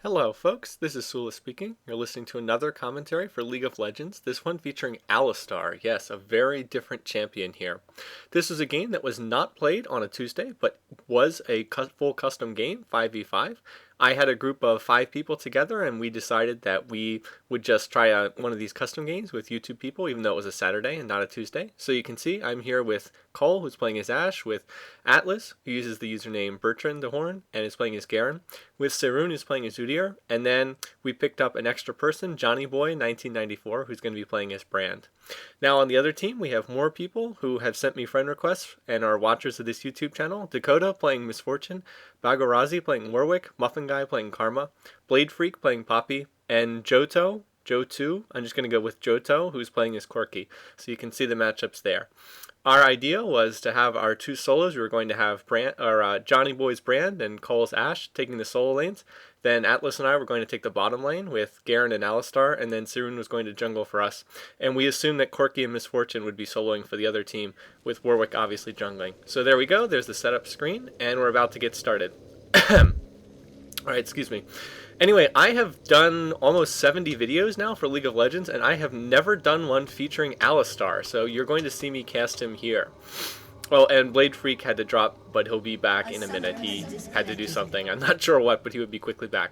Hello folks, this is Sula speaking. You're listening to another commentary for League of Legends, this one featuring Alistar. Yes, a very different champion here. This is a game that was not played on a Tuesday, but was a full custom game, 5v5. I had a group of 5 people together and we decided that we would just try one of these custom games with YouTube people, even though it was a Saturday and not a Tuesday. So you can see I'm here with Cole, who's playing as Ashe, with Atlas, who uses the username Bertrand the Horn and is playing as Garen, with Sarun, who's playing as Udyr, and then we picked up an extra person, Johnny Boy 1994, who's going to be playing as Brand. Now on the other team, we have more people who have sent me friend requests and are watchers of this YouTube channel. Dakota playing Misfortune, Bagorazi playing Warwick, Muffin Guy playing Karma, Blade Freak playing Poppy, and Joe 2, I'm just going to go with Johto, who's playing as Corky. So you can see the matchups there. Our idea was to have our 2 solos. We were going to have Johnny Boy's Brand and Cole's Ashe taking the solo lanes. Then Atlas and I were going to take the bottom lane with Garen and Alistar, and then Sarun was going to jungle for us. And we assumed that Corky and Misfortune would be soloing for the other team, with Warwick obviously jungling. So there we go, there's the setup screen, and we're about to get started. Alright, excuse me. Anyway, I have done almost 70 videos now for League of Legends, and I have never done one featuring Alistar, so you're going to see me cast him here. Well, and Blade Freak had to drop, but he'll be back in a minute. He had to do something. I'm not sure what, but he would be quickly back.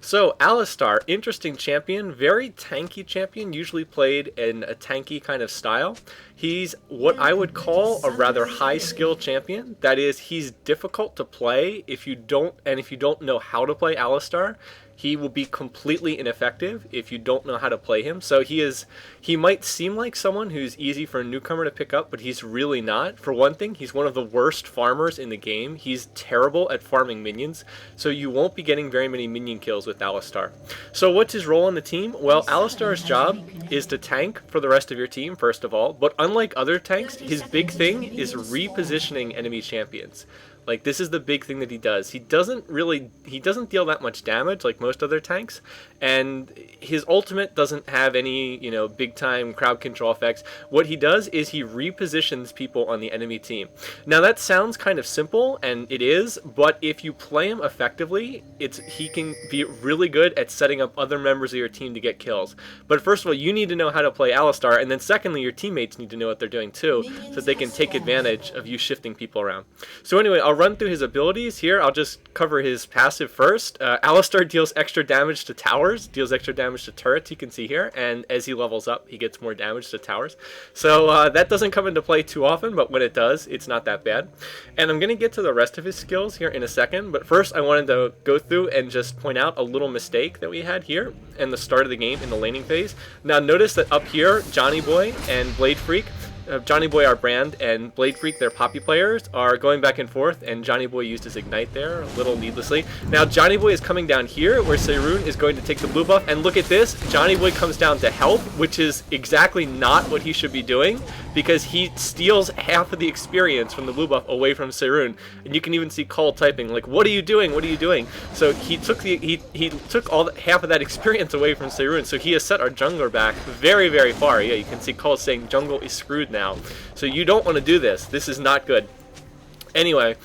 So, Alistar, interesting champion, very tanky champion, usually played in a tanky kind of style. He's what I would call a rather high skill champion. That is, he's difficult to play if you don't know how to play Alistar. He will be completely ineffective if you don't know how to play him. So he might seem like someone who's easy for a newcomer to pick up, but he's really not. For one thing, he's one of the worst farmers in the game. He's terrible at farming minions, so you won't be getting very many minion kills with Alistar. So what's his role on the team? Well, Alistar's job is to tank for the rest of your team, first of all, but unlike other tanks, his big thing is repositioning enemy champions. Like, this is the big thing that he does. He doesn't deal that much damage like most other tanks, and his ultimate doesn't have any, big time crowd control effects. What he does is he repositions people on the enemy team. Now that sounds kind of simple, and it is, but if you play him effectively, he can be really good at setting up other members of your team to get kills. But first of all, you need to know how to play Alistar, and then secondly, your teammates need to know what they're doing too, so that they can take advantage of you shifting people around. So anyway, I'll run through his abilities here. I'll just cover his passive first. Alistar deals extra damage to towers, deals extra damage to turrets, you can see here, and as he levels up, he gets more damage to towers. So that doesn't come into play too often, but when it does, it's not that bad. And I'm going to get to the rest of his skills here in a second, but first I wanted to go through and just point out a little mistake that we had here in the start of the game in the laning phase. Now notice that up here, Johnny Boy and Blade Freak, Johnny Boy, our Brand, and Blade Freak, their Poppy players, are going back and forth, and Johnny Boy used his Ignite there, a little needlessly. Now, Johnny Boy is coming down here, where Sarun is going to take the blue buff, and look at this, Johnny Boy comes down to help, which is exactly not what he should be doing, because he steals half of the experience from the blue buff away from Sarun, and you can even see Cole typing, like, what are you doing, what are you doing? So he took half of that experience away from Sarun, so he has set our jungler back very, very far. Yeah, you can see Cole saying jungle is screwed now. So you don't want to do this. This is not good. Anyway,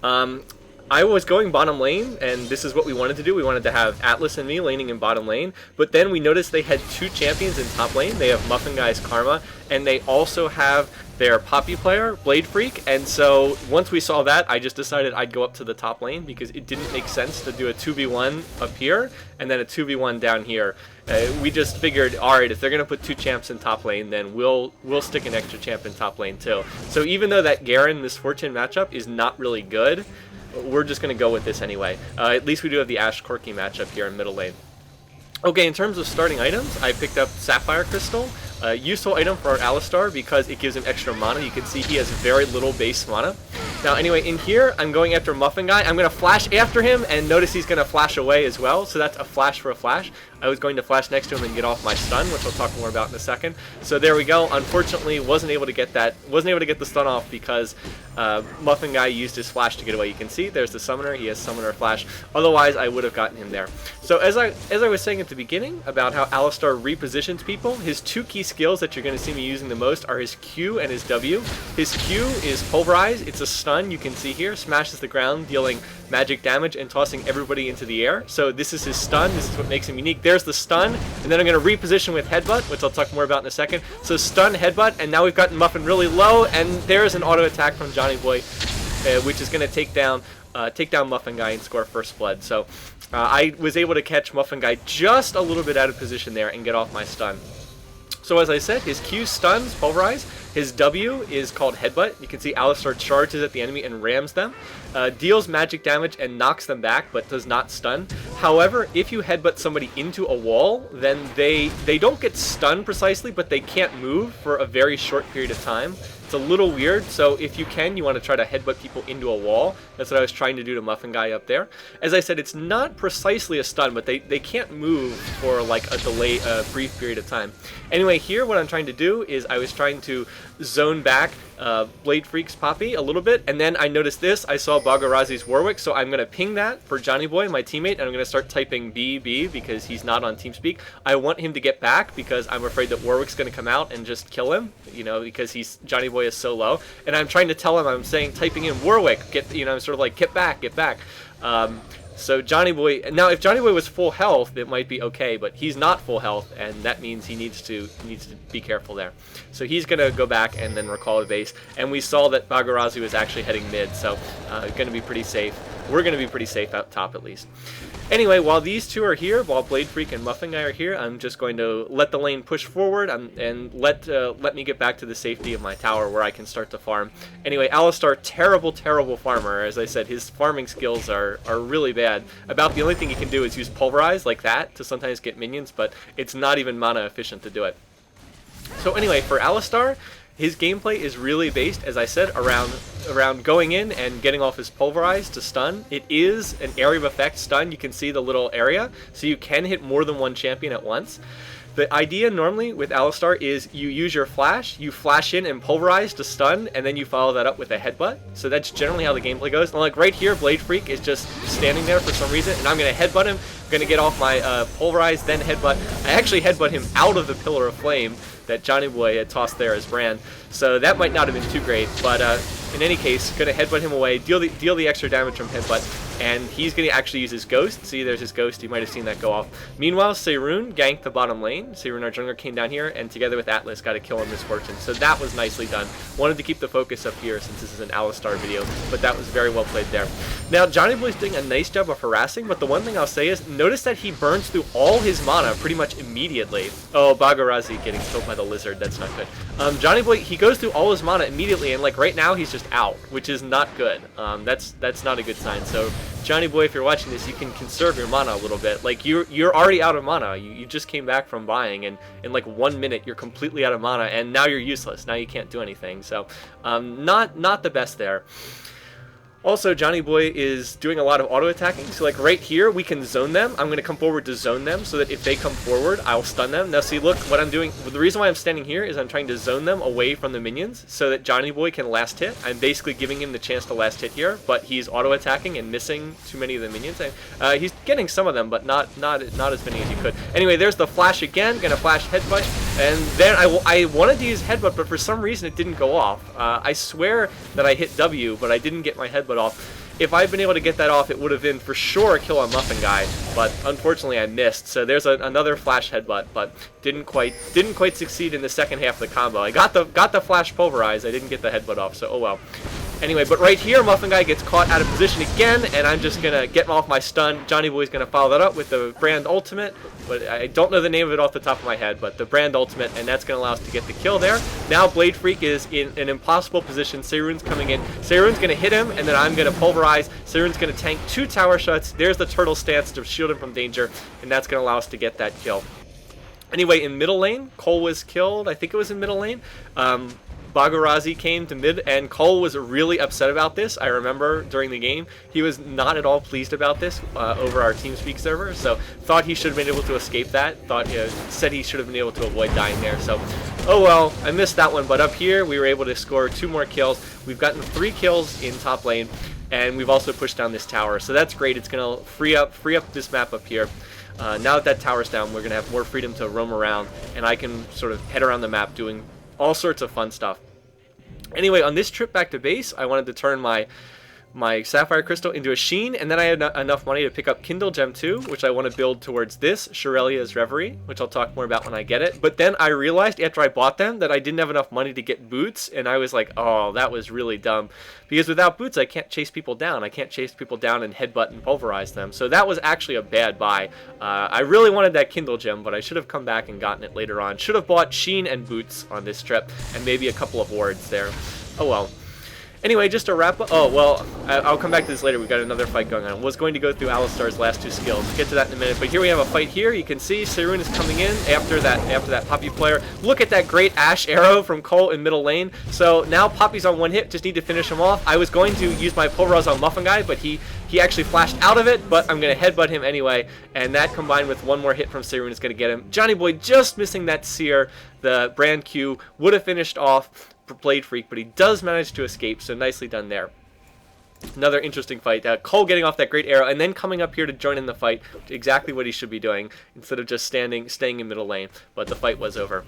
I was going bottom lane, and this is what we wanted to do. We wanted to have Atlas and me laning in bottom lane, but then we noticed they had 2 champions in top lane. They have Muffin Guy's Karma, and they also have their Poppy player, Blade Freak, and so once we saw that, I just decided I'd go up to the top lane because it didn't make sense to do a 2v1 up here and then a 2v1 down here. We just figured, alright, if they're going to put 2 champs in top lane, then we'll stick an extra champ in top lane too. So even though that Garen Misfortune matchup is not really good, we're just going to go with this anyway. At least we do have the Ashe Corky matchup here in middle lane. Okay, in terms of starting items, I picked up Sapphire Crystal. Useful item for our Alistar because it gives him extra mana. You can see he has very little base mana. Now anyway, in here, I'm going after Muffin Guy. I'm going to flash after him, and notice he's going to flash away as well, so that's a flash for a flash. I was going to flash next to him and get off my stun, which I'll talk more about in a second. So there we go. Unfortunately, wasn't able to get the stun off because Muffin Guy used his flash to get away. You can see there's the summoner. He has summoner flash. Otherwise, I would have gotten him there. So as I was saying at the beginning about how Alistar repositions people, his 2 key skills that you're going to see me using the most are his Q and his W. His Q is Pulverize. It's a stun, you can see here, smashes the ground, dealing magic damage and tossing everybody into the air. So this is his stun, this is what makes him unique. There's the stun, and then I'm going to reposition with headbutt, which I'll talk more about in a second. So stun, headbutt, and now we've gotten Muffin really low, and there's an auto attack from Johnny Boy, which is going to take down Muffin Guy and score first blood. So I was able to catch Muffin Guy just a little bit out of position there and get off my stun. So as I said, his Q stuns, pulverize. His W is called headbutt. You can see Alistar charges at the enemy and rams them. Deals magic damage and knocks them back, but does not stun. However, if you headbutt somebody into a wall, then they don't get stunned precisely, but they can't move for a very short period of time. It's a little weird, so if you can, you want to try to headbutt people into a wall. That's what I was trying to do to Muffin Guy up there. As I said, it's not precisely a stun, but they can't move for like a brief period of time. Anyway, here what I'm trying to do is I was trying to zone back Blade Freak's Poppy a little bit, and then I noticed this. I saw Bagarazi's Warwick, so I'm going to ping that for Johnny Boy, my teammate, and I'm going to start typing BB because he's not on TeamSpeak. I want him to get back because I'm afraid that Warwick's going to come out and just kill him, you know, because Johnny Boy is so low. And I'm trying to tell him, typing in Warwick, I'm sort of like, get back. So Johnny Boy, now if Johnny Boy was full health, it might be okay, but he's not full health, and that means he needs to be careful there. So he's going to go back and then recall to base, and we saw that Bagarazi was actually heading mid, so going to be pretty safe. We're going to be pretty safe out top at least. Anyway, while these two are here, while Blade Freak and Muffin Guy are here, I'm just going to let the lane push forward and let me get back to the safety of my tower where I can start to farm. Anyway, Alistar, terrible farmer. As I said, his farming skills are really bad. About the only thing he can do is use Pulverize like that to sometimes get minions, but it's not even mana efficient to do it. So anyway, for Alistar, his gameplay is really based, as I said, around going in and getting off his Pulverize to stun. It is an area of effect stun. You can see the little area, so you can hit more than one champion at once. The idea normally with Alistar is you use your flash, you flash in and Pulverize to stun, and then you follow that up with a headbutt. So that's generally how the gameplay goes. And like right here, Blade Freak is just standing there for some reason, and I'm going to headbutt him. I'm going to get off my Pulverize, then headbutt. I actually headbutt him out of the Pillar of Flame that Johnny Boy had tossed there as Brand. So that might not have been too great, but in any case, going to headbutt him away, deal the extra damage from headbutt, and he's going to actually use his Ghost. See, there's his Ghost. You might have seen that go off. Meanwhile, Seirun ganked the bottom lane. Seirun, our jungler, came down here, and together with Atlas, got a kill on Misfortune. So that was nicely done. Wanted to keep the focus up here since this is an Alistar video, but that was very well played there. Now, Johnny Boy's doing a nice job of harassing, but the one thing I'll say is, notice that he burns through all his mana pretty much immediately. Oh, Bagarazi getting killed by the lizard. That's not good. Johnny Boy, he goes through all his mana immediately, and like right now, he's just out, which is not good. That's not a good sign. So Johnny Boy, if you're watching this, you can conserve your mana a little bit. Like you're already out of mana. You just came back from buying, and in like 1 minute you're completely out of mana, and now you're useless. Now you can't do anything. So not the best there. Also, Johnny Boy is doing a lot of auto-attacking, so like right here, we can zone them. I'm going to come forward to zone them so that if they come forward, I'll stun them. Now see, look, what I'm doing, the reason why I'm standing here is I'm trying to zone them away from the minions so that Johnny Boy can last hit. I'm basically giving him the chance to last hit here, but he's auto-attacking and missing too many of the minions. He's getting some of them, but not as many as he could. Anyway, there's the flash again, going to flash headbutt, and then I wanted to use headbutt, but for some reason it didn't go off. I swear that I hit W, but I didn't get my headbutt off. If I'd been able to get that off, it would have been for sure a kill on Muffin Guy, but unfortunately I missed. So there's another flash headbutt, but didn't quite succeed in the second half of the combo. I got the flash Pulverize, I didn't get the headbutt off, so oh well. Anyway, but right here, Muffin Guy gets caught out of position again, and I'm just gonna get him off my stun. Johnny Boy's gonna follow that up with the Brand Ultimate, but I don't know the name of it off the top of my head, but the Brand Ultimate, and that's gonna allow us to get the kill there. Now Blade Freak is in an impossible position. Seirun's coming in. Seirun's gonna hit him, and then I'm gonna Pulverize. Seirun's gonna tank 2 tower shots. There's the turtle stance to shield him from danger, and that's gonna allow us to get that kill. Anyway, in middle lane, Cole was killed. I think it was in middle lane. Bagarazi came to mid, and Cole was really upset about this. I remember during the game, he was not at all pleased about this over our TeamSpeak server, so thought he should have been able to escape that, said he should have been able to avoid dying there, so oh well, I missed that one, but up here, we were able to score 2 more kills. We've gotten 3 kills in top lane, and we've also pushed down this tower, so that's great. It's going to free up this map up here. Now that tower's down, we're going to have more freedom to roam around, and I can sort of head around the map doing all sorts of fun stuff. Anyway, on this trip back to base, I wanted to turn my Sapphire Crystal into a Sheen, and then I had enough money to pick up Kindle Gem 2, which I want to build towards this, Shirelia's Reverie, which I'll talk more about when I get it. But then I realized after I bought them that I didn't have enough money to get boots, and I was like, oh, that was really dumb. Because without boots, I can't chase people down. I can't chase people down and headbutt and pulverize them. So that was actually a bad buy. I really wanted that Kindle Gem, but I should have come back and gotten it later on. Should have bought Sheen and boots on this trip, and maybe a couple of wards there. Oh well. Anyway, just to wrap up, oh, well, I'll come back to this later. We've got another fight going on. I was going to go through Alistar's last 2 skills. We'll get to that in a minute. But here we have a fight here. You can see Seirun is coming in after that Poppy player. Look at that great Ash arrow from Cole in middle lane. So now Poppy's on 1 hit. Just need to finish him off. I was going to use my Pulverize on Muffin Guy, but he actually flashed out of it. But I'm going to headbutt him anyway. And that combined with 1 more hit from Seirun is going to get him. Johnny Boy just missing that Seer. The brand Q would have finished off Blade Freak, but he does manage to escape, so nicely done there. Another interesting fight. Cole getting off that great arrow and then coming up here to join in the fight. Exactly what he should be doing instead of just staying in middle lane. But the fight was over.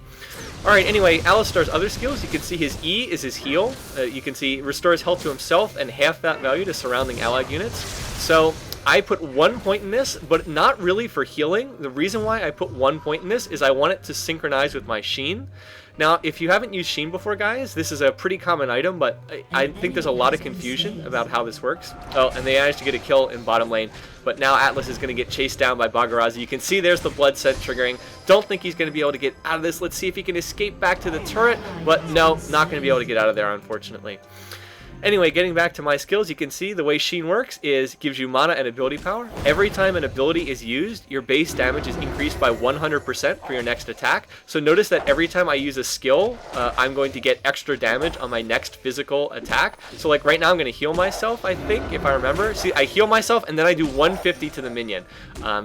Alright, anyway, Alistar's other skills. You can see his E is his heal. You can see restores health to himself and half that value to surrounding allied units. So I put 1 point in this, but not really for healing. The reason why I put 1 point in this is I want it to synchronize with my Sheen. Now, if you haven't used Sheen before, guys, this is a pretty common item, but I think there's a lot of confusion about how this works. Oh, and they managed to get a kill in bottom lane, but now Atlas is going to get chased down by Bagarazi. You can see there's the blood set triggering. Don't think he's going to be able to get out of this. Let's see if he can escape back to the turret, but no, not going to be able to get out of there, unfortunately. Anyway, getting back to my skills, you can see the way Sheen works is gives you mana and ability power. Every time an ability is used, your base damage is increased by 100% for your next attack. So notice that every time I use a skill, I'm going to get extra damage on my next physical attack. So like right now I'm going to heal myself, I think, if I remember. See, I heal myself and then I do 150 to the minion.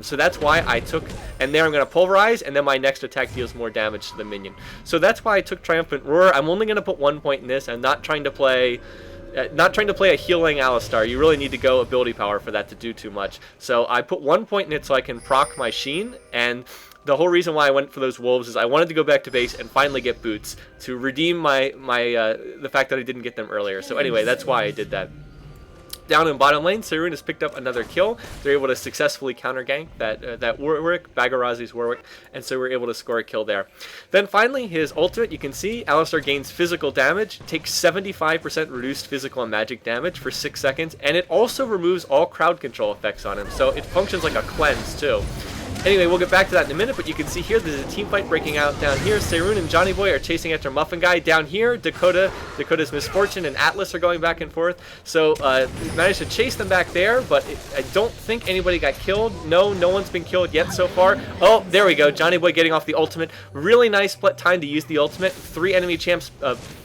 So that's why I took, and there I'm going to pulverize, and then my next attack deals more damage to the minion. So that's why I took Triumphant Roar. I'm only going to put 1 point in this. I'm not trying to play a healing Alistar. You really need to go ability power for that to do too much. So I put 1 point in it so I can proc my Sheen, and the whole reason why I went for those wolves is I wanted to go back to base and finally get boots to redeem the fact that I didn't get them earlier. So anyway, that's why I did that. Down in bottom lane, Seirun has picked up another kill. They're able to successfully counter gank that Warwick, Bagarazi's Warwick, and so we're able to score a kill there. Then finally, his ultimate, you can see, Alistar gains physical damage, takes 75% reduced physical and magic damage for 6 seconds, and it also removes all crowd control effects on him, so it functions like a cleanse too. Anyway, we'll get back to that in a minute, but you can see here there's a team fight breaking out down here. Seirun and Johnny Boy are chasing after Muffin Guy. Down here, Dakota's Misfortune and Atlas are going back and forth. So managed to chase them back there, but I don't think anybody got killed. No one's been killed yet so far. Oh, there we go. Johnny Boy getting off the ultimate. Really nice time to use the ultimate. 3 enemy champs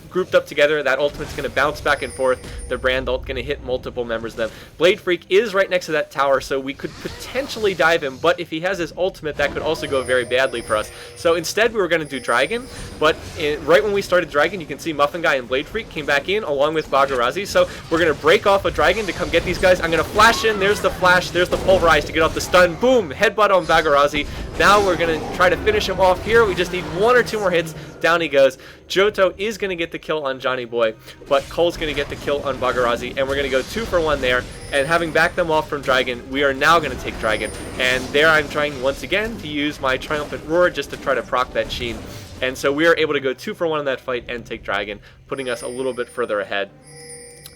grouped up together. That ultimate's going to bounce back and forth. The brand ult going to hit multiple members of them. Blade Freak is right next to that tower, so we could potentially dive him, but if he has his ultimate, that could also go very badly for us. So instead, we were going to do Dragon, but right when we started Dragon, you can see Muffin Guy and Blade Freak came back in along with Bagarazi, so we're going to break off a Dragon to come get these guys. I'm going to flash in. There's the flash. There's the pulverize to get off the stun. Boom! Headbutt on Bagarazi. Now we're going to try to finish him off here. We just need 1 or 2 more hits. Down he goes. Johto is going to get the kill on Johnny Boy, but Cole's going to get the kill on Bagarazi, and we're going to go 2 for 1 there. And having backed them off from Dragon, we are now going to take Dragon. And there I'm trying once again to use my Triumphant Roar just to try to proc that Sheen. And so we are able to go 2 for 1 in that fight and take Dragon, putting us a little bit further ahead.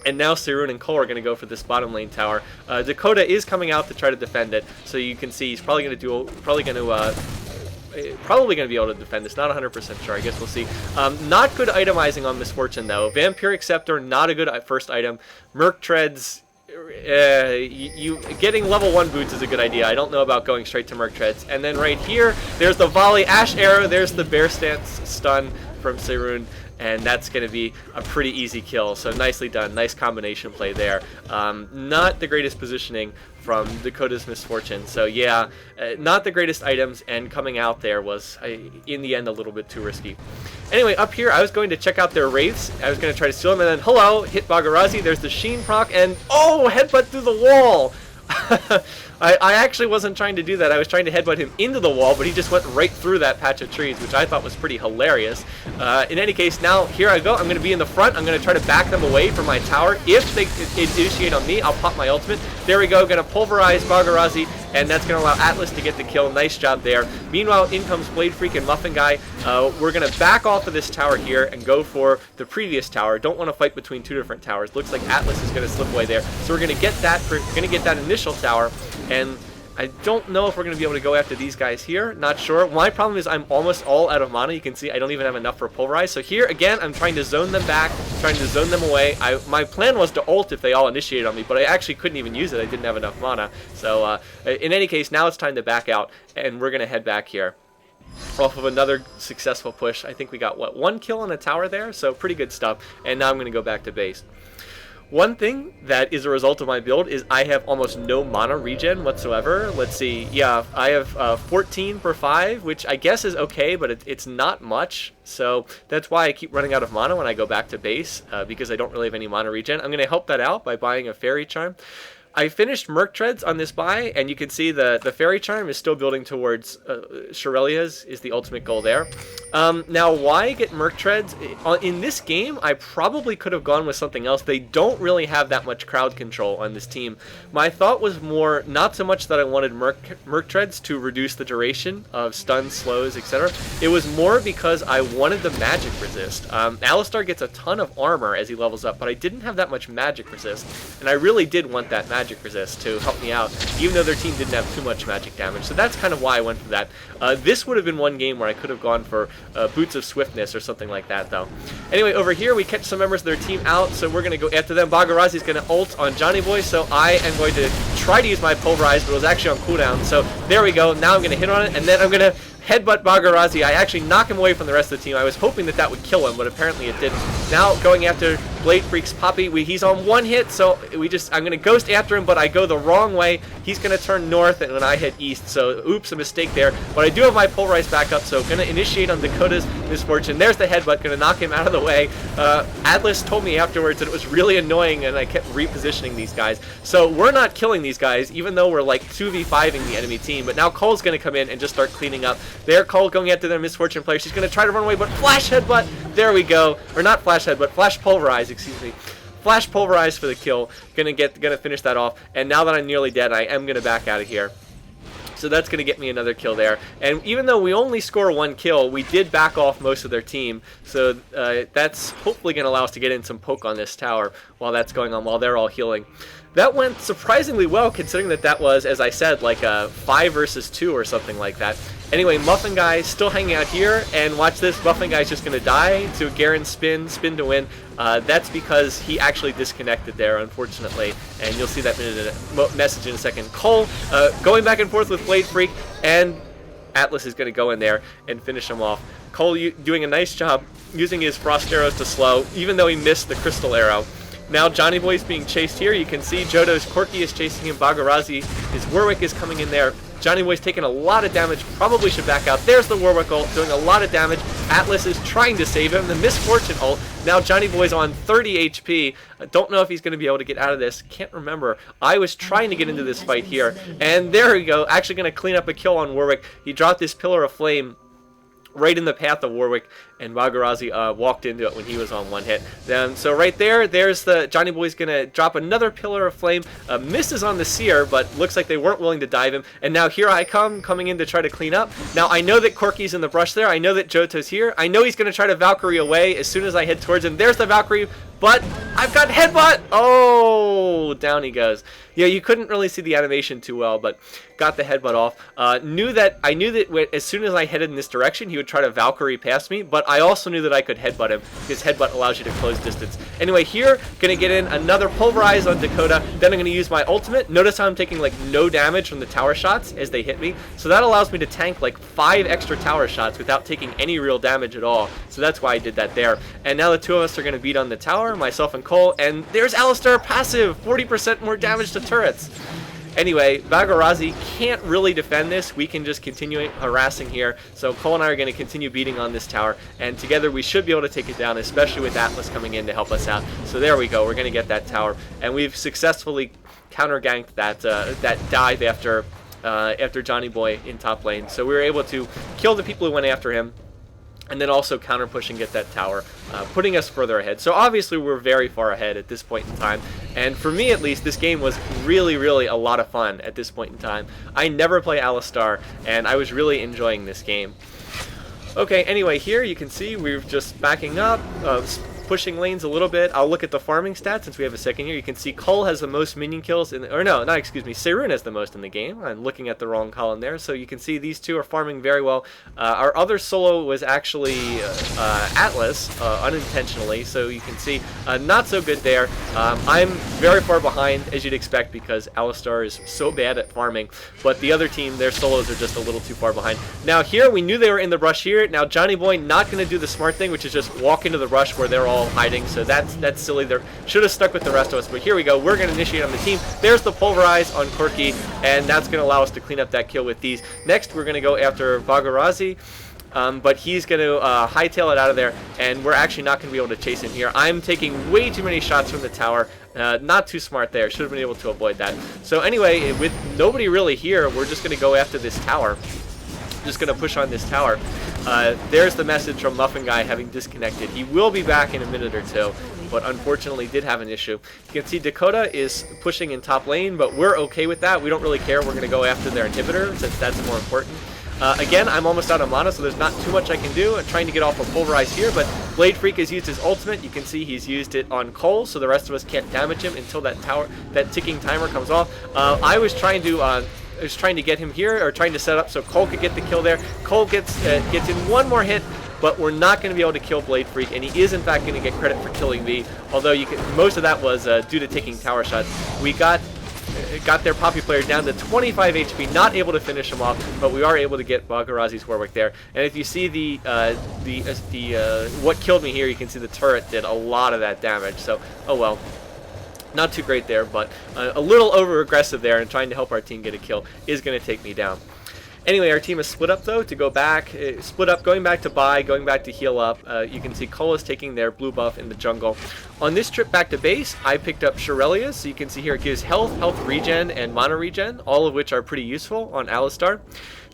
And now Seirun and Cole are going to go for this bottom lane tower. Dakota is coming out to try to defend it, so you can see he's probably going to be able to defend this. Not 100% sure. I guess we'll see. Not good itemizing on Misfortune, though. Vampiric Scepter, not a good first item. Merc Treads, getting level 1 boots is a good idea. I don't know about going straight to Merc Treads. And then right here, there's the volley Ash Arrow. There's the Bear Stance stun from Seirun. And that's going to be a pretty easy kill. So nicely done. Nice combination play there. Not the greatest positioning from Dakota's Misfortune. So yeah, not the greatest items, and coming out there was, in the end, a little bit too risky. Anyway, up here, I was going to check out their wraiths. I was going to try to steal them, and then, hello, hit Bagarazi. There's the Sheen proc, and oh, headbutt through the wall. I actually wasn't trying to do that. I was trying to headbutt him into the wall, but he just went right through that patch of trees, which I thought was pretty hilarious. In any case, now here I go. I'm going to be in the front. I'm going to try to back them away from my tower. If they initiate on me, I'll pop my ultimate. There we go. Going to pulverize Bagarazi, and that's going to allow Atlas to get the kill. Nice job there. Meanwhile, in comes Blade Freak and Muffin Guy. We're going to back off of this tower here and go for the previous tower. Don't want to fight between two different towers. Looks like Atlas is going to slip away there. So we're going to get that initial tower, and I don't know if we're going to be able to go after these guys here. Not sure. My problem is I'm almost all out of mana. You can see I don't even have enough for Pulverize. So here, again, I'm trying to zone them back, trying to zone them away. My plan was to ult if they all initiated on me, but I actually couldn't even use it. I didn't have enough mana. So in any case, now it's time to back out, and we're going to head back here. Off of another successful push. I think we got, what, 1 kill on a tower there? So pretty good stuff. And now I'm going to go back to base. One thing that is a result of my build is I have almost no mana regen whatsoever. Let's see. Yeah, I have 14 per 5, which I guess is okay, but it's not much. So that's why I keep running out of mana when I go back to base, because I don't really have any mana regen. I'm going to help that out by buying a Fairy Charm. I finished Merc Treads on this buy, and you can see the Fairy Charm is still building towards Shirelia's is the ultimate goal there. Now, why get Merc Treads? In this game, I probably could have gone with something else. They don't really have that much crowd control on this team. My thought was more, not so much that I wanted Merc Treads to reduce the duration of stuns, slows, etc. It was more because I wanted the magic resist. Alistar gets a ton of armor as he levels up, but I didn't have that much magic resist, and I really did want that magic resist to help me out, even though their team didn't have too much magic damage. So that's kind of why I went for that. This would have been one game where I could have gone for Boots of Swiftness or something like that, though. Anyway, over here we catch some members of their team out, so we're going to go after them. Bagarazi is going to ult on Johnny Boy, so I am going to try to use my Pulverize, but it was actually on cooldown. So there we go. Now I'm going to hit on it, and then I'm going to headbutt Bagarazi. I actually knock him away from the rest of the team. I was hoping that would kill him, but apparently it didn't. Now going after Blade Freak's Poppy. He's on 1 hit, so I'm going to ghost after him, but I go the wrong way. He's going to turn north, and when I hit east, so oops, a mistake there. But I do have my Pulverize back up, so going to initiate on Dakota's Misfortune. There's the headbutt, going to knock him out of the way. Atlas told me afterwards that it was really annoying, and I kept repositioning these guys. So we're not killing these guys, even though we're like 2v5ing the enemy team. But now Cole's going to come in and just start cleaning up. There, Cole going after their Misfortune player. She's going to try to run away, but Flash Headbutt. There we go. Or not Flash Headbutt, Flash Pulverize, excuse me. Flash Pulverize for the kill. Gonna finish that off. And now that I'm nearly dead, I am going to back out of here. So that's going to get me another kill there. And even though we only score 1 kill, we did back off most of their team. So that's hopefully going to allow us to get in some poke on this tower while that's going on, while they're all healing. That went surprisingly well, considering that was, as I said, like a 5 versus 2 or something like that. Anyway, Muffin Guy still hanging out here, and watch this. Muffin Guy's just going to die to Garen's spin to win. That's because he actually disconnected there, unfortunately, and you'll see that message in a second. Cole going back and forth with Blade Freak, and Atlas is going to go in there and finish him off. Cole doing a nice job using his Frost Arrows to slow, even though he missed the Crystal Arrow. Now Johnny Boy's being chased here. You can see Johto's Corki is chasing him. Bagarazi, his Warwick is coming in there. Johnny Boy's taking a lot of damage. Probably should back out. There's the Warwick ult doing a lot of damage. Atlas is trying to save him. The Misfortune ult. Now Johnny Boy's on 30 HP. I don't know if he's going to be able to get out of this. Can't remember. I was trying to get into this fight here. And there we go. Actually going to clean up a kill on Warwick. He dropped this Pillar of Flame right in the path of Warwick, and Bagarazi walked into it when he was on 1 hit. So right there's the Johnny Boy's going to drop another Pillar of Flame. Misses on the Seer, but looks like they weren't willing to dive him. And now here I coming in to try to clean up. Now I know that Corky's in the brush there. I know that Johto's here. I know he's going to try to Valkyrie away as soon as I head towards him. There's the Valkyrie, but I've got Headbutt! Oh, down he goes. Yeah, you couldn't really see the animation too well, but got the Headbutt off. I knew that as soon as I headed in this direction, he would try to Valkyrie past me, but I also knew that I could Headbutt him, because Headbutt allows you to close distance. Anyway, here, gonna get in another Pulverize on Dakota, then I'm gonna use my ultimate. Notice how I'm taking like no damage from the tower shots as they hit me, so that allows me to tank like 5 extra tower shots without taking any real damage at all, so that's why I did that there. And now the two of us are gonna beat on the tower, myself and Cole, and there's Alistar passive, 40% more damage to turrets. Anyway, Bagarazi can't really defend this. We can just continue harassing here. So Cole and I are going to continue beating on this tower, and together we should be able to take it down, especially with Atlas coming in to help us out. So there we go. We're going to get that tower, and we've successfully counter-ganked that that dive after Johnny Boy in top lane. So we were able to kill the people who went after him, and then also counter-push and get that tower, putting us further ahead. So obviously we're very far ahead at this point in time, and for me at least, this game was really, really a lot of fun at this point in time. I never play Alistar, and I was really enjoying this game. Okay, anyway, here you can see we're just backing up, pushing lanes a little bit. I'll look at the farming stats since we have a second here. You can see Cole has the most minion kills Seirun has the most in the game. I'm looking at the wrong column there. So you can see these two are farming very well. Our other solo was actually Atlas, unintentionally, so you can see not so good there. I'm very far behind, as you'd expect, because Alistar is so bad at farming, but the other team, their solos are just a little too far behind. Now here, we knew they were in the rush here. Now Johnny Boy not going to do the smart thing, which is just walk into the rush where they're all hiding, so that's silly. They should have stuck with the rest of us, but here we go. We're going to initiate on the team. There's the pulverize on Corky, and that's going to allow us to clean up that kill with these. Next, we're going to go after Bagarazi, but he's going to hightail it out of there, and we're actually not going to be able to chase him here. I'm taking way too many shots from the tower. Not too smart there. Should have been able to avoid that. So anyway, with nobody really here, we're just going to go after this tower. Just going to push on this tower. There's the message from Muffin Guy having disconnected. He will be back in a minute or two, but unfortunately did have an issue. You can see Dakota is pushing in top lane, but we're okay with that. We don't really care. We're going to go after their inhibitor since that's more important. Again, I'm almost out of mana, so there's not too much I can do. I'm trying to get off a pulverize here, but Blade Freak has used his ultimate. You can see he's used it on Cole, so the rest of us can't damage him until that ticking timer comes off. I was trying to get him here, or trying to set up so Cole could get the kill there. Cole gets in one more hit, but we're not going to be able to kill Blade Freak, and he is in fact going to get credit for killing me, although most of that was due to taking tower shots. We got their Poppy player down to 25 HP, not able to finish him off, but we are able to get Bagarazi's Warwick there. And if you see what killed me here, you can see the turret did a lot of that damage, so oh well. Not too great there, but a little over-aggressive there, and trying to help our team get a kill is going to take me down. Anyway, our team is split up, though, to go back. Split up, going back to buy, going back to heal up. You can see Cole is taking their blue buff in the jungle. On this trip back to base, I picked up Shirelius. So you can see here it gives health regen, and mana regen, all of which are pretty useful on Alistar.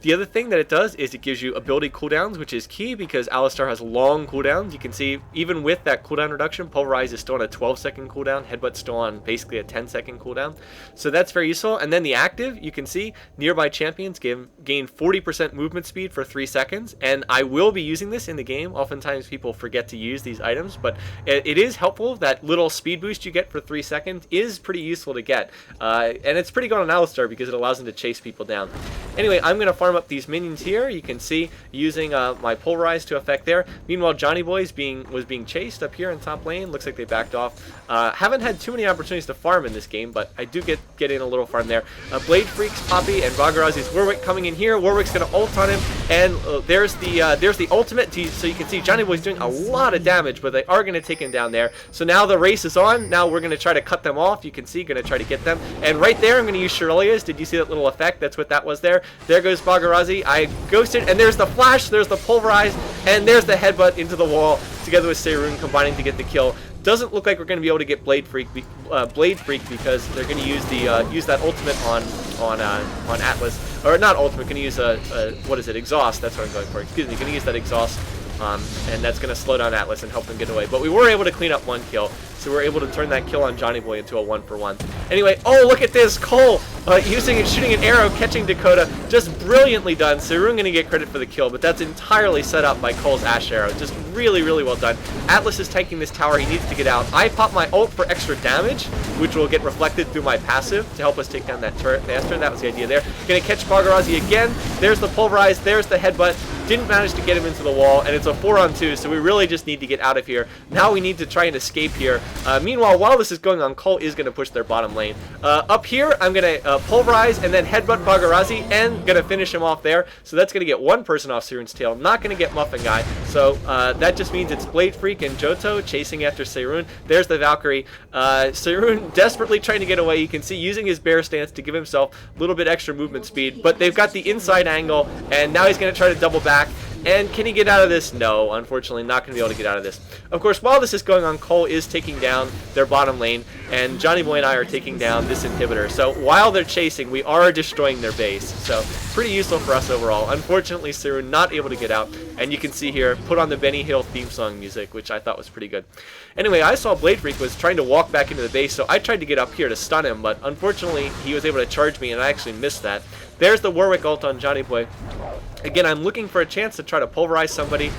The other thing that it does is it gives you ability cooldowns, which is key because Alistar has long cooldowns. You can see even with that cooldown reduction, Pulverize is still on a 12-second cooldown, Headbutt's still on basically a 10-second cooldown. So that's very useful. And then the active, you can see nearby champions gain 40% movement speed for 3 seconds. And I will be using this in the game. Oftentimes people forget to use these items, but it is helpful. That little speed boost you get for 3 seconds is pretty useful to get. And it's pretty good on Alistar because it allows them to chase people down. Anyway, I'm going to farm up these minions here. You can see using my Pulverize to affect there. Meanwhile, Johnny Boy was being chased up here in top lane. Looks like they backed off. Haven't had too many opportunities to farm in this game, but I do get in a little farm there. Blade Freak's Poppy and Bagarazi's Warwick coming in here. Warwick's going to ult on him, and there's the ultimate. So you can see Johnny Boy's doing a lot of damage, but they are going to take him down there. So now the race is on. Now we're going to try to cut them off. You can see, going to try to get them. And right there, I'm going to use Shirelius. Did you see that little effect? That's what that was there. There goes Bagarazi. I ghosted, and there's the flash, there's the Pulverize, and there's the headbutt into the wall, together with Seirun combining to get the kill. Doesn't look like we're going to be able to get Blade Freak because they're going to use that ultimate on Atlas, or not ultimate. Going to use what is it? Exhaust. That's what I'm going for. Excuse me. Going to use that exhaust. And that's going to slow down Atlas and help them get away. But we were able to clean up one kill, so we're able to turn that kill on Johnny Boy into a 1-for-1. Anyway, oh, look at this. Cole shooting an arrow, catching Dakota. Just brilliantly done. Seirun going to get credit for the kill, but that's entirely set up by Cole's Ash Arrow. Just really, really well done. Atlas is tanking this tower. He needs to get out. I pop my ult for extra damage, which will get reflected through my passive to help us take down that turret faster. That was the idea there. Going to catch Bagarazi again. There's the Pulverize. There's the headbutt. Didn't manage to get him into the wall, and it's a 4-on-2, so we really just need to get out of here. Now we need to try and escape here. Meanwhile, while this is going on, Cole is going to push their bottom lane. Up here, I'm going to pulverize and then headbutt Bagarazi, and going to finish him off there. So that's going to get one person off Seirun's tail, not going to get Muffin Guy. So that just means it's Blade Freak and Johto chasing after Seirun. There's the Valkyrie. Seirun desperately trying to get away. You can see using his bear stance to give himself a little bit extra movement speed, but they've got the inside angle, and now he's going to try to double back. And can he get out of this? No, unfortunately not going to be able to get out of this. Of course, while this is going on, Cole is taking down their bottom lane, and Johnny Boy and I are taking down this inhibitor. So while they're chasing, we are destroying their base. So pretty useful for us overall. Unfortunately, Seirun not able to get out, and you can see here, put on the Benny Hill theme song music, which I thought was pretty good. Anyway, I saw Blade Freak was trying to walk back into the base, so I tried to get up here to stun him, but unfortunately, he was able to charge me, and I actually missed that. There's the Warwick ult on Johnny Boy. Again, I'm looking for a chance to try to pulverize somebody.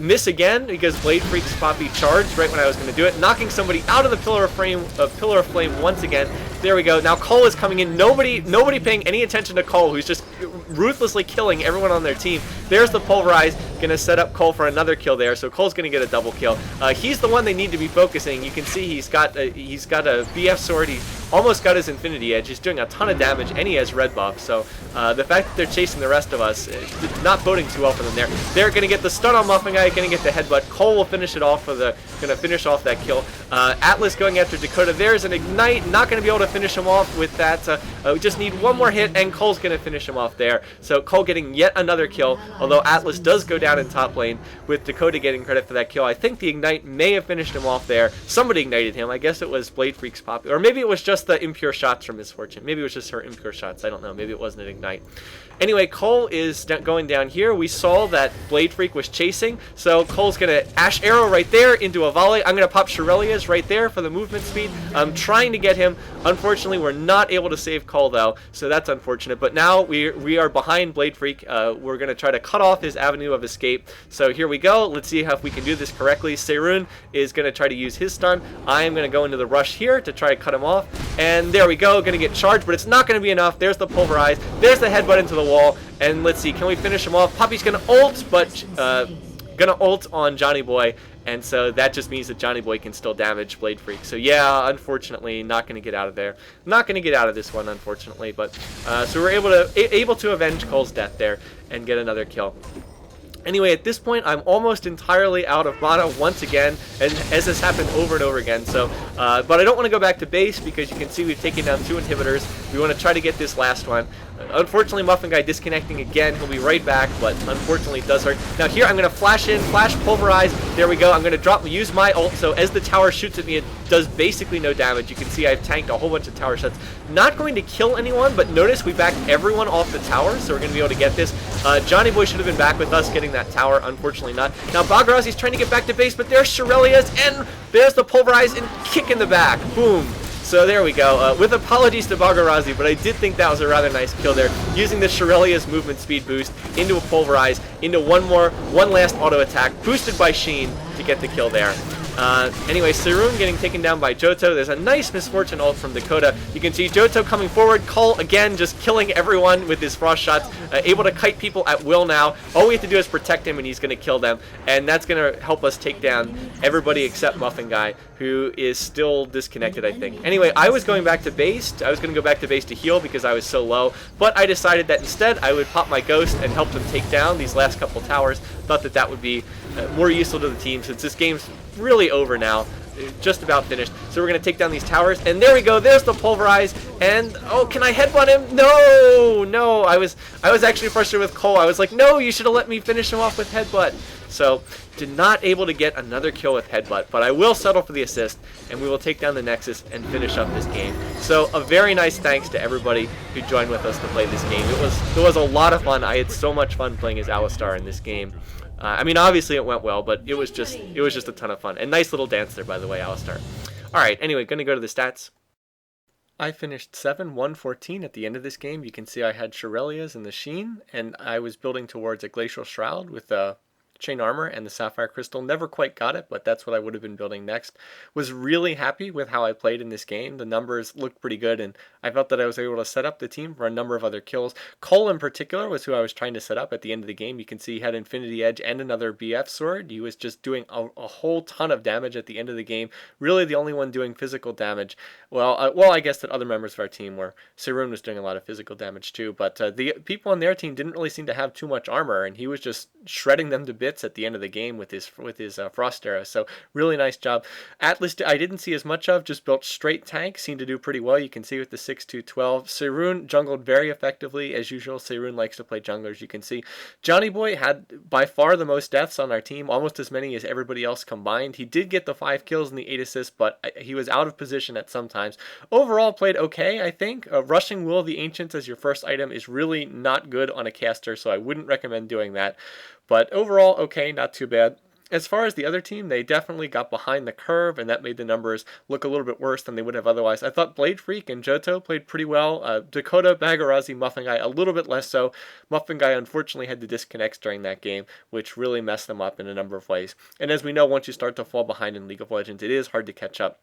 Miss again because Blade Freak's Poppy charged right when I was going to do it, knocking somebody out of the Pillar of Flame once again. There we go. Now Cole is coming in. Nobody paying any attention to Cole, who's just ruthlessly killing everyone on their team. There's the pulverize, going to set up Cole for another kill there. So Cole's going to get a double kill. He's the one they need to be focusing. You can see he's got a BF sword. He almost got his Infinity Edge. He's doing a ton of damage, and he has red buff. So the fact that they're chasing the rest of us, not boding too well for them there. They're going to get the stun on Muffin Guy, going to get the headbutt. Cole will finish it off going to finish off that kill. Atlas going after Dakota. There's an ignite, not going to be able to finish him off with that. We just need one more hit, and Cole's going to finish him off there. So Cole getting yet another kill, although Atlas does go down in top lane, with Dakota getting credit for that kill. I think the ignite may have finished him off there. Somebody ignited him. I guess it was Blade Freak's Poppy, or maybe it was just the impure shots from Misfortune. Maybe it was just her impure shots. I don't know. Maybe it wasn't an ignite. Anyway, Cole is going down here. We saw that Blade Freak was chasing, so Cole's going to Ash Arrow right there into a volley. I'm going to pop Shirelia's right there for the movement speed. I'm trying to get him. Unfortunately, we're not able to save Cole, though, so that's unfortunate. But now we are behind Blade Freak. We're going to try to cut off his avenue of escape. So here we go. Let's see if we can do this correctly. Seirun is going to try to use his stun. I am going to go into the rush here to try to cut him off. And there we go. Going to get charged, but it's not going to be enough. There's the pulverize. There's the headbutt into the wall. And let's see, can we finish him off? Poppy's going to ult, but going to ult on Johnny Boy. And so that just means that Johnny Boy can still damage Blade Freak. So yeah, unfortunately, not going to get out of there. Not going to get out of this one, unfortunately. But so we're able to avenge Cole's death there and get another kill. Anyway, at this point, I'm almost entirely out of mana once again, and as has happened over and over again. So, but I don't want to go back to base because you can see we've taken down 2 inhibitors. We want to try to get this last one. Unfortunately, Muffin Guy disconnecting again. He'll be right back, but unfortunately it does hurt. Now here, I'm going to flash in, flash pulverize. There we go. I'm going to use my ult, so as the tower shoots at me, it does basically no damage. You can see I've tanked a whole bunch of tower shots. Not going to kill anyone, but notice we backed everyone off the tower, so we're going to be able to get this. Johnny Boy should have been back with us getting that tower. Unfortunately not. Now Bagarazi's trying to get back to base, but there's Shirelia's, and there's the pulverize and kick in the back. Boom. So there we go. With apologies to Bagarazi, but I did think that was a rather nice kill there. Using the Shirelia's movement speed boost into a pulverize, into one last auto attack, boosted by Sheen to get the kill there. Anyway, Seirun getting taken down by Johto. There's a nice Misfortune ult from Dakota. You can see Johto coming forward. Cole, again, just killing everyone with his frost shots. Able to kite people at will now. All we have to do is protect him, and he's going to kill them. And that's going to help us take down everybody except Muffin Guy, who is still disconnected, I think. Anyway, I was going back to base. I was going to go back to base to heal because I was so low. But I decided that instead I would pop my Ghost and help them take down these last couple towers. Thought that that would be more useful to the team since this game's really over now, just about finished. So we're going to take down these towers, and there we go. There's the pulverize, and oh, can I headbutt him? No, I was actually frustrated with Cole. I was like, no, you should have let me finish him off with headbutt. So did not able to get another kill with headbutt, but I will settle for the assist, and we will take down the Nexus and finish up this game. So a very nice thanks to everybody who joined with us to play this game. It was a lot of fun. I had so much fun playing as Alistar in this game. I mean, obviously it went well, but it was just a ton of fun. And nice little dance there, by the way, Alistar. All right, anyway, going to go to the stats. I finished 7-1-14 at the end of this game. You can see I had Shirelia's and the Sheen, and I was building towards a Glacial Shroud with a chain armor and the sapphire crystal. Never quite got it, but that's what I would have been building next. Was really happy with how I played in this game. The numbers looked pretty good, and I felt that I was able to set up the team for a number of other kills. Cole in particular was who I was trying to set up at the end of the game. You can see he had Infinity Edge and another BF sword. He was just doing a whole ton of damage at the end of the game. Really the only one doing physical damage. Well, I guess that other members of our team were. Sarun was doing a lot of physical damage too, but the people on their team didn't really seem to have too much armor, and he was just shredding them to bits at the end of the game with his frost arrow. So really nice job. Atlas I didn't see as much of, just built straight tank, seemed to do pretty well. You can see with the 6-2-12. Sarun jungled very effectively as usual. Sarun likes to play junglers, you can see. Johnny Boy had by far the most deaths on our team, almost as many as everybody else combined. He did get the 5 kills and the 8 assists, but he was out of position at some times. Overall played okay, I think. Rushing Will of the Ancients as your first item is really not good on a caster, so I wouldn't recommend doing that. But overall, okay, not too bad. As far as the other team, they definitely got behind the curve, and that made the numbers look a little bit worse than they would have otherwise. I thought Blade Freak and Johto played pretty well. Dakota, Bagarazi, Muffin Guy, a little bit less so. Muffin Guy unfortunately had the disconnects during that game, which really messed them up in a number of ways. And as we know, once you start to fall behind in League of Legends, it is hard to catch up.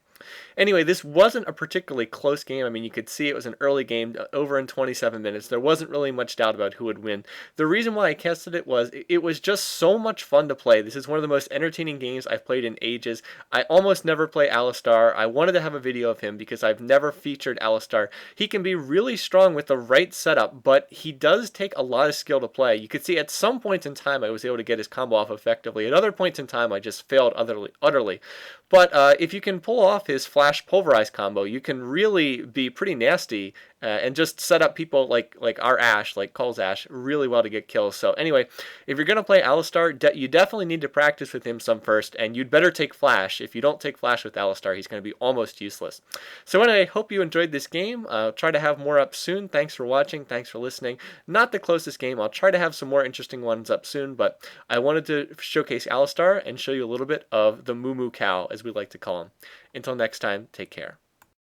Anyway, this wasn't a particularly close game. I mean, you could see it was an early game, over in 27 minutes. There wasn't really much doubt about who would win. The reason why I casted it was just so much fun to play. This is one of the most entertaining games I've played in ages. I almost never play Alistar. I wanted to have a video of him because I've never featured Alistar. He can be really strong with the right setup, but he does take a lot of skill to play. You could see at some points in time I was able to get his combo off effectively. At other points in time I just failed utterly. But if you can pull off his flash pulverize combo, you can really be pretty nasty and just set up people like our Ashe, like Cole's Ashe, really well to get kills. So anyway, if you're going to play Alistar, you definitely need to practice with him some first, and you'd better take Flash. If you don't take Flash with Alistar, he's going to be almost useless. So anyway, hope you enjoyed this game. I'll try to have more up soon. Thanks for watching. Thanks for listening. Not the closest game. I'll try to have some more interesting ones up soon, but I wanted to showcase Alistar and show you a little bit of the moo cow, as we like to call him. Until next time, take care.